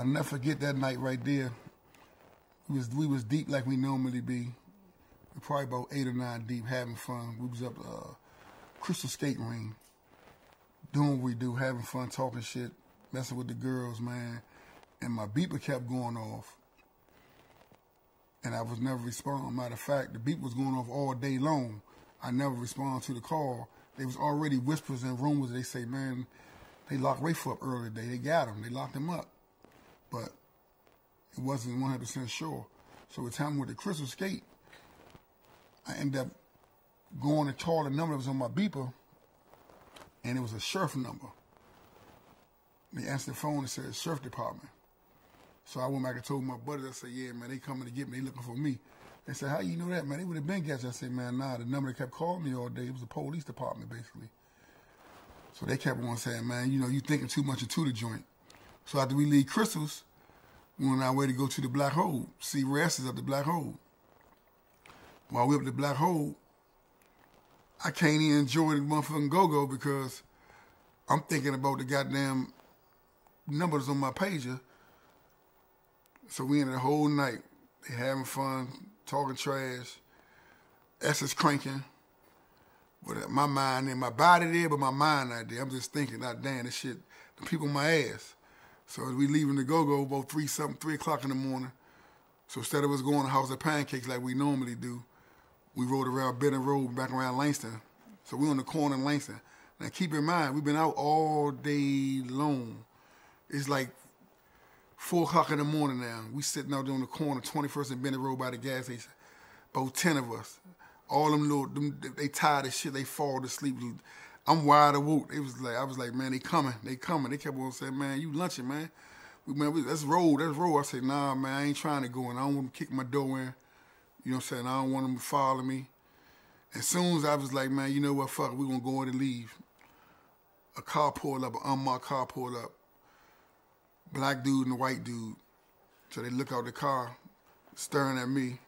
I'll never forget that night right there. We was deep like we normally be. We probably about 8 or 9 deep, having fun. We was up Crystal Skating Ring, doing what we do, having fun, talking shit, messing with the girls, man. And my beeper kept going off. And I was never responding. Matter of fact, the beep was going off all day long. I never responded to the call. There was already whispers and rumors. They say, man, they locked Rayful up earlier today. They got him. They locked him up. But it wasn't 100% sure. So the time with the Crystal Skate, I ended up going and called the number that was on my beeper, and it was a sheriff number. They answered the phone and said, Sheriff Department. So I went back and told my buddies, I said, yeah, man, they coming to get me. They looking for me. They said, how you know that, man? They would have been catching. I said, man, nah, the number that kept calling me all day, it was the police department, basically. So they kept on saying, man, you know, you thinking too much into the joint. So after we leave Crystals, we went on our way to go to the Black Hole, see Rest is up the Black Hole. While we up the Black Hole, I can't even enjoy the motherfucking go-go because I'm thinking about the goddamn numbers on my pager. So we ended the whole night. They having fun, talking trash. S is cranking. But my mind and my body there, but my mind not there. I'm just thinking, God damn, this shit, the people on my ass. So as we leaving the go-go about 3 o'clock in the morning. So instead of us going to House of Pancakes like we normally do, we rode around Benton Road back around Langston. So we on the corner in Langston. Now keep in mind, we've been out all day long. It's like 4 o'clock in the morning now. We sitting out there on the corner, 21st and Benton Road by the gas station. About 10 of us. All them they tired of shit, they fall to sleep. I'm wide awake. I was like, man, they coming. They kept on saying, man, you lunching, man. Let's roll. I said, nah, man, I ain't trying to go in. I don't want them to kick my door in. You know what I'm saying? I don't want them to follow me. As soon as I was like, man, you know what, fuck it, we're going to go in and leave. A car pulled up, an unmarked car pulled up. Black dude and a white dude. So they look out the car, staring at me.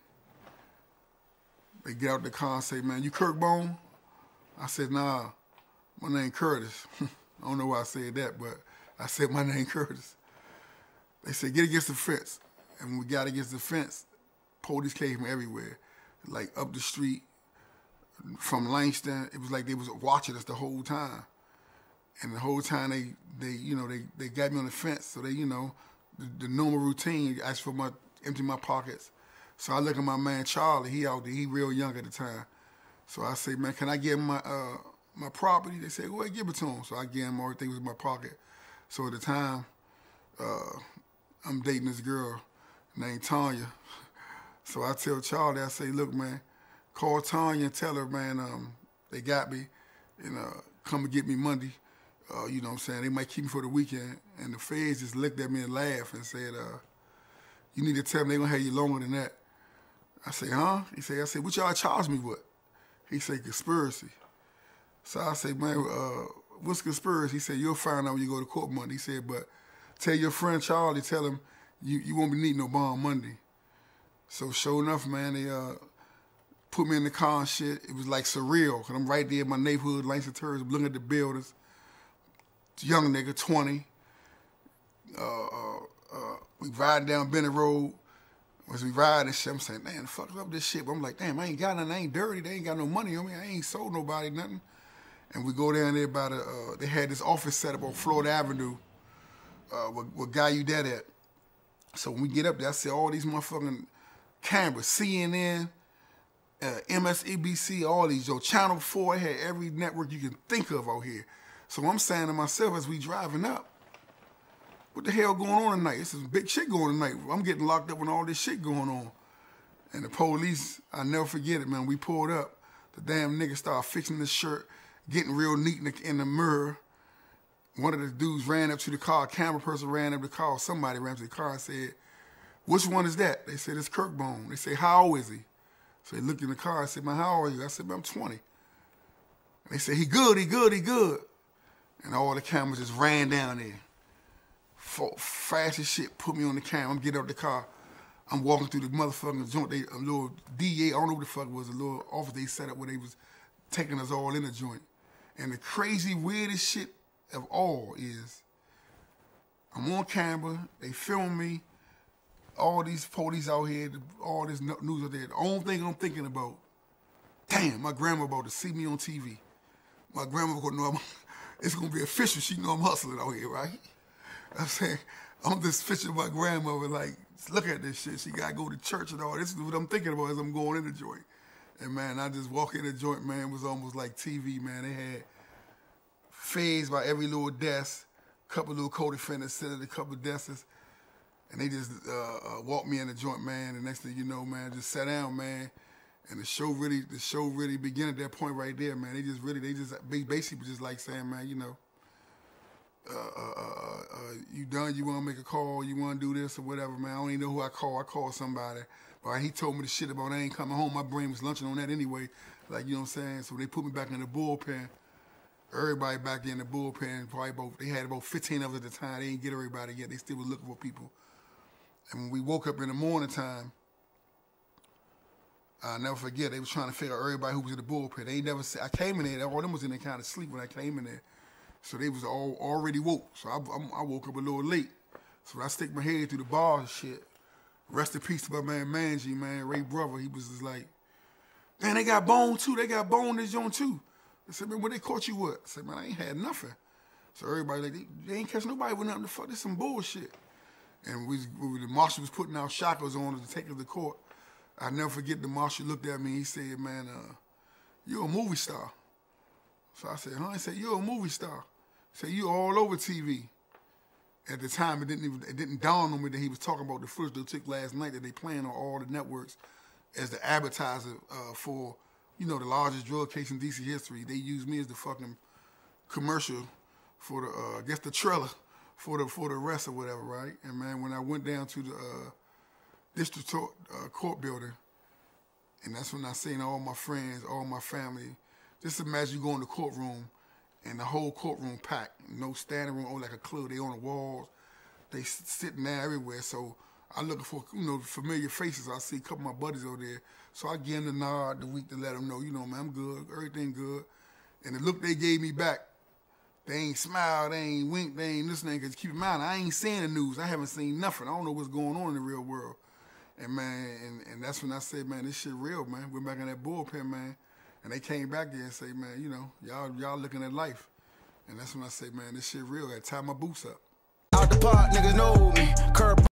They get out the car and say, man, you Curtbone? I said, nah, my name Curtis. I don't know why I said that, but I said my name Curtis. They said, get against the fence. And when we got against the fence, police came from everywhere. Like up the street, from Langston, it was like they was watching us the whole time. And the whole time they got me on the fence, so they, you know, the normal routine, asked for empty my pockets. So I look at my man Charlie, he out there, he real young at the time. So I say, man, can I give him my property? They say, go ahead, give it to him. So I gave him everything was in my pocket. So at the time, I'm dating this girl named Tanya. So I tell Charlie, I say, look, man, call Tanya and tell her, man, they got me, and come and get me Monday. You know what I'm saying? They might keep me for the weekend. And the feds just looked at me and laughed and said, you need to tell them they're going to have you longer than that. I say, huh? I said, what y'all charge me with? He said, conspiracy. So I say, man, what's conspiracy? He said, you'll find out when you go to court Monday. He said, but tell your friend Charlie, tell him you won't be needing no bond Monday. So sure enough, man, they put me in the car and shit. It was like surreal, because I'm right there in my neighborhood, Langston Terrace, looking at the buildings. Young nigga, 20. We riding down Benton Road. As we riding and shit, I'm saying, man, fuck up this shit. But I'm like, damn, I ain't got nothing. I ain't dirty. They ain't got no money on me. I ain't sold nobody nothing. And we go down there by they had this office set up on Florida Avenue. What guy you that at? So when we get up there, I see all these motherfucking cameras, CNN, MSNBC, all these, Channel 4, had every network you can think of out here. So I'm saying to myself as we driving up, what the hell going on tonight? This is big shit going on tonight. I'm getting locked up with all this shit going on. And the police, I never forget it, man. We pulled up. The damn nigga started fixing this shirt, getting real neat in the mirror. One of the dudes ran up to the car. A camera person ran up to the car. Somebody ran up to the car and said, which one is that? They said, it's Curtbone. They say, how old is he? So they looked in the car. I said, man, how old are you? I said, man, I'm 20. And they said, he good, he good, he good. And all the cameras just ran down there. Fast as shit, put me on the camera. I'm getting out the car. I'm walking through the motherfucking joint. A little DA, I don't know what the fuck it was, a little office they set up where they was taking us all in the joint. And the crazy, weirdest shit of all is, I'm on camera. They film me. All these police out here, all this news out there. The only thing I'm thinking about, damn, my grandma about to see me on TV. My grandma gonna know it's gonna be official. She know I'm hustling out here, right? I'm saying, I'm just picturing my grandmother like, look at this shit. She gotta go to church and all. This is what I'm thinking about as I'm going in the joint. And man, I just walk in the joint, man, it was almost like TV, man. They had fades by every little desk, couple little co-defendants sitting at a couple desks, and they just walked me in the joint, man. And next thing you know, man, just sat down, man. And the show really began at that point right there, man. They basically just like saying, man, you know, you done, you want to make a call, you want to do this or whatever, man. I don't even know who I call somebody. But he told me the shit about I ain't coming home. My brain was lunching on that anyway. Like, you know what I'm saying? So they put me back in the bullpen. Everybody back there in the bullpen, they had about 15 of us at the time. They didn't get everybody yet. They still was looking for people. And when we woke up in the morning time, I'll never forget, they was trying to figure out everybody who was in the bullpen. They ain't never said, I came in there, all them was in there kind of sleep when I came in there. So they was all already woke. So I woke up a little late. So I stick my head through the bars and shit. Rest in peace to my man Manji, man, Ray brother. He was just like, man, they got bone too. They got bone in this joint too. I said, man, what they caught you with? I said, man, I ain't had nothing. So everybody like, they ain't catch nobody with nothing to fuck. This some bullshit. And the marshal was putting out shackles on us to take us to court. I never forget the marshal looked at me and he said, man, you're a movie star. So I said, huh? He said, you're a movie star. He said, you all over TV. At the time, it didn't dawn on me that he was talking about the footage that took last night that they playing on all the networks as the advertiser for, you know, the largest drug case in DC history. They used me as the fucking commercial for the, I guess the trailer for the arrest or whatever, right? And man, when I went down to the district court building, and that's when I seen all my friends, all my family. Just imagine you go in the courtroom and the whole courtroom packed, no standing room, like a club. They on the walls, they sitting there everywhere. So I looking for, you know, familiar faces. I see a couple of my buddies over there. So I give them the nod the week to let them know, you know, man, I'm good, everything good. And the look they gave me back, they ain't smiled, they ain't winked, they ain't listening. Because keep in mind, I ain't seeing the news. I haven't seen nothing. I don't know what's going on in the real world. And man, and that's when I said, man, this shit real, man. We're back in that bullpen, man. And they came back there and say, man, you know, y'all looking at life. And that's when I say, man, this shit real. I tie my boots up. Out the park, niggas know me.